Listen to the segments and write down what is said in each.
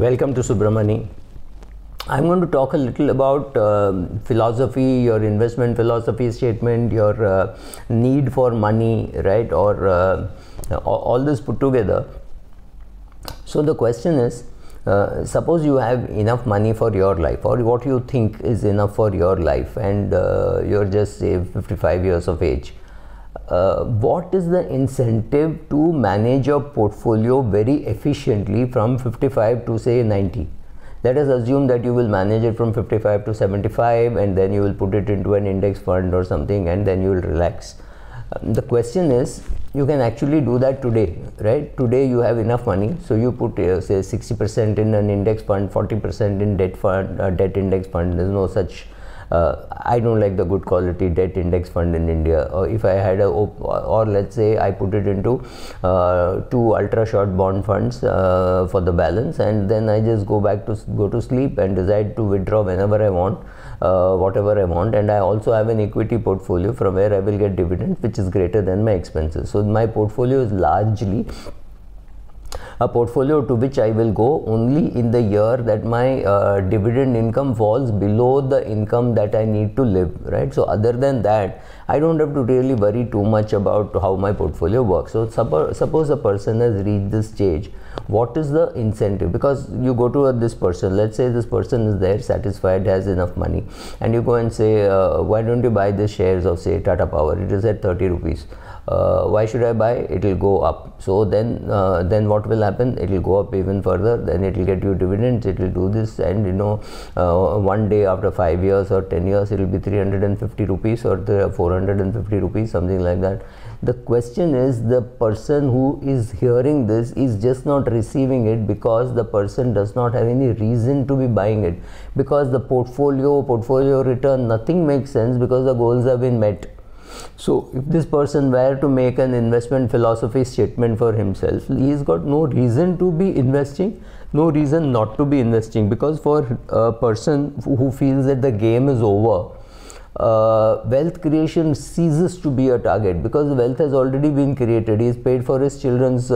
Welcome to Subramani. I'm going to talk a little about philosophy, your investment philosophy statement, your need for money, right, or all this put together. So the question is, suppose you have enough money for your life, or what you think is enough for your life, and you're just say 55 years of age. What is the incentive to manage your portfolio very efficiently from 55 to say 90? Let us assume that you will manage it from 55 to 75, and then you will put it into an index fund or something, and then you will relax. The question is, you can actually do that today, right? Today you have enough money, so you put say 60% in an index fund, 40% in debt fund, debt index fund. There's no such I don't like the good quality debt index fund in India. Or if I had or let's say I put it into 2 ultra short bond funds for the balance, and then I just go to sleep and decide to withdraw whenever I want, whatever I want. And I also have an equity portfolio from where I will get dividends, which is greater than my expenses. So my portfolio is largely a portfolio to which I will go only in the year that my dividend income falls below the income that I need to live, right? So other than that, I don't have to really worry too much about how my portfolio works. So suppose a person has reached this stage, what is the incentive? Because you go to this person, let's say this person is there, satisfied, has enough money, and you go and say, why don't you buy the shares of say Tata Power? It is at 30 rupees. Why should I buy? It will go up. So then what will happen? It will go up even further. Then it will get you dividends. It will do this, and one day after 5 years or 10 years, it will be 350 rupees or 450 rupees, something like that. The question is, the person who is hearing this is just not receiving it because the person does not have any reason to be buying it, because the portfolio return, nothing makes sense because the goals have been met. So if this person were to make an investment philosophy statement for himself, he's got no reason to be investing, no reason not to be investing, because for a person who feels that the game is over, wealth creation ceases to be a target, because wealth has already been created. He is paid for his children's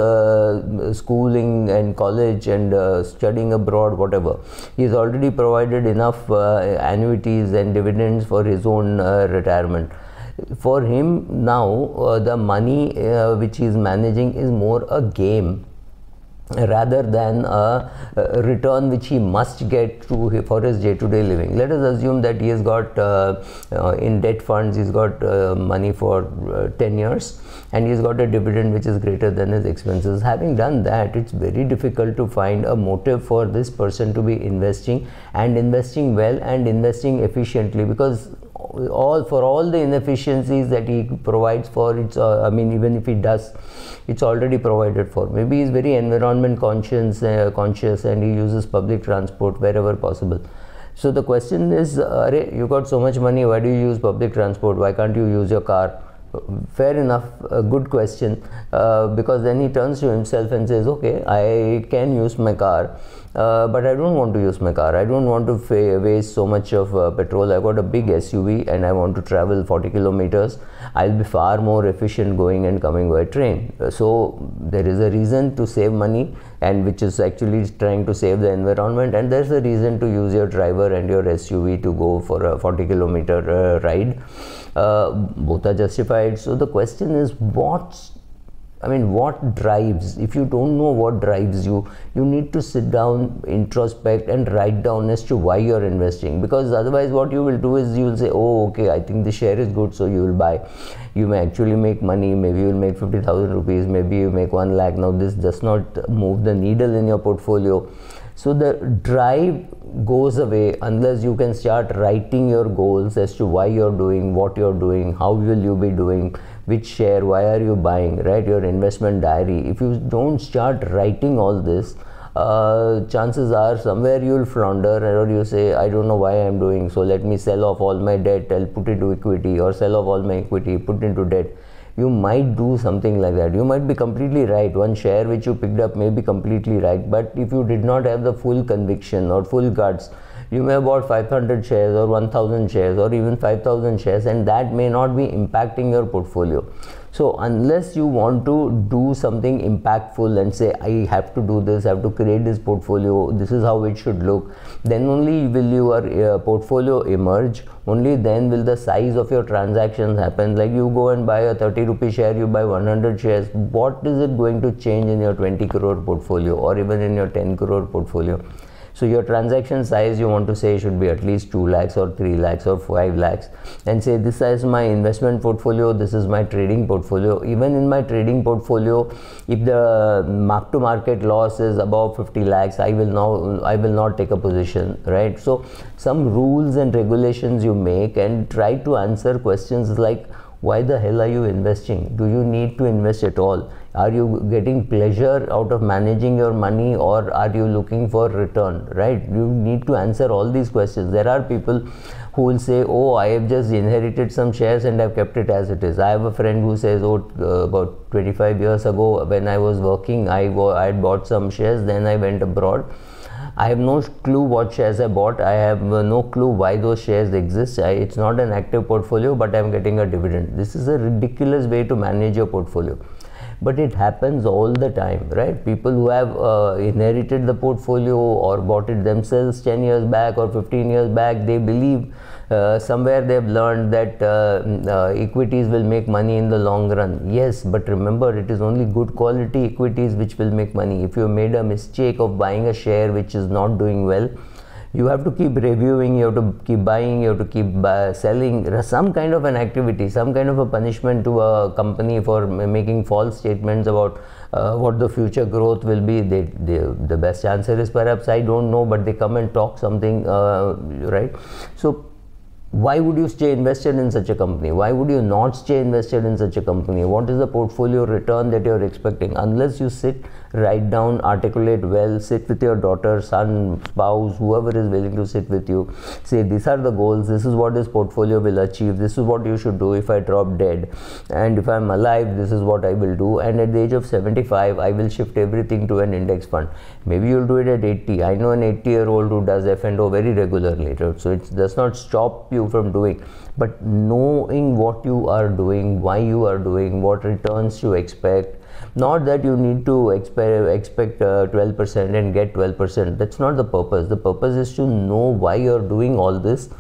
schooling and college and studying abroad, whatever. He has already provided enough annuities and dividends for his own retirement. For him now, the money which he is managing is more a game rather than a return which he must get for his day-to-day living. Let us assume that he has got in debt funds, he's got money for 10 years, and he's got a dividend which is greater than his expenses. Having done that, it's very difficult to find a motive for this person to be investing, and investing well and investing efficiently, because for all the inefficiencies that he provides for, it's even if he does, it's already provided for. Maybe he's very environment conscious and he uses public transport wherever possible. So the question is, you got so much money, why do you use public transport? Why can't you use your car? Fair enough, a good question, because then he turns to himself and says, okay, I can use my car, but I don't want to use my car. I don't want to waste so much of petrol. I got a big SUV and I want to travel 40 kilometers. I'll be far more efficient going and coming by train. So there is a reason to save money, and which is actually trying to save the environment, and there's a reason to use your driver and your SUV to go for a 40 kilometer ride. Both are justified. So the question is, what drives? If you don't know what drives you, you need to sit down, introspect, and write down as to why you're investing, because otherwise what you will do is you will say, oh, okay, I think the share is good, so you will buy. You may actually make money, maybe you will make 50,000 rupees, maybe you make 1 lakh. Now this does not move the needle in your portfolio. So the drive goes away unless you can start writing your goals as to why you're doing what you're doing, how will you be doing, which share, why are you buying, right? Your investment diary. If you don't start writing all this, chances are somewhere you'll flounder, or you say, I don't know why I'm doing, so let me sell off all my debt, I'll put it to equity, or sell off all my equity, put into debt. You might do something like that. You might be completely right. One share which you picked up may be completely right, but if you did not have the full conviction or full guts, You may have bought 500 shares or 1000 shares or even 5000 shares, and that may not be impacting your portfolio. So unless you want to do something impactful and say, I have to do this, I have to create this portfolio, this is how it should look, then only will your portfolio emerge. Only then will the size of your transactions happen. Like you go and buy a 30 rupee share, you buy 100 shares. What is it going to change in your 20 crore portfolio or even in your 10 crore portfolio? So your transaction size, you want to say, should be at least 2 lakhs or 3 lakhs or 5 lakhs, and say this is my investment portfolio, this is my trading portfolio. Even in my trading portfolio, if the mark to market loss is above 50 lakhs, I will not take a position, right? So some rules and regulations you make, and try to answer questions like, why the hell are you investing? Do you need to invest at all? Are you getting pleasure out of managing your money, or are you looking for return, right? You need to answer all these questions. There are people who will say, oh, I have just inherited some shares and I've kept it as it is. I have a friend who says, oh, about 25 years ago when I was working, I had bought some shares, then I went abroad. I have no clue what shares I bought. I have no clue why those shares exist. It's not an active portfolio, but I'm getting a dividend. This is a ridiculous way to manage your portfolio. But it happens all the time, right? People who have inherited the portfolio or bought it themselves 10 years back or 15 years back, they believe somewhere they've learned that equities will make money in the long run. Yes, but remember, it is only good quality equities which will make money. If you made a mistake of buying a share which is not doing well, you have to keep reviewing, you have to keep buying, you have to keep selling. Some kind of an activity, some kind of a punishment to a company for making false statements about what the future growth will be. The best answer is perhaps, I don't know, but they come and talk something, right? So why would you stay invested in such a company? Why would you not stay invested in such a company? What is the portfolio return that you're expecting? Unless you sit, write down, articulate well, sit with your daughter, son, spouse, whoever is willing to sit with you, say these are the goals, this is what this portfolio will achieve, this is what you should do if I drop dead, and if I'm alive, this is what I will do, and at the age of 75 I will shift everything to an index fund. Maybe you'll do it at 80. I know an 80-year-old who does F&O very regularly, so it does not stop you from doing, but knowing what you are doing, why you are doing, what returns you expect. Not that you need to expect 12% and get 12%. That's not the purpose. The purpose is to know why you're doing all this,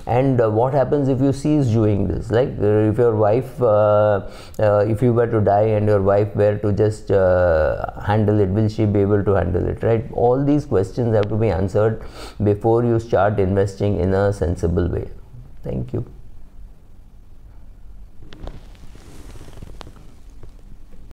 and what happens if you cease doing this. Like if your wife, if you were to die and your wife were to just handle it, will she be able to handle it, right? All these questions have to be answered before you start investing in a sensible way. Thank you.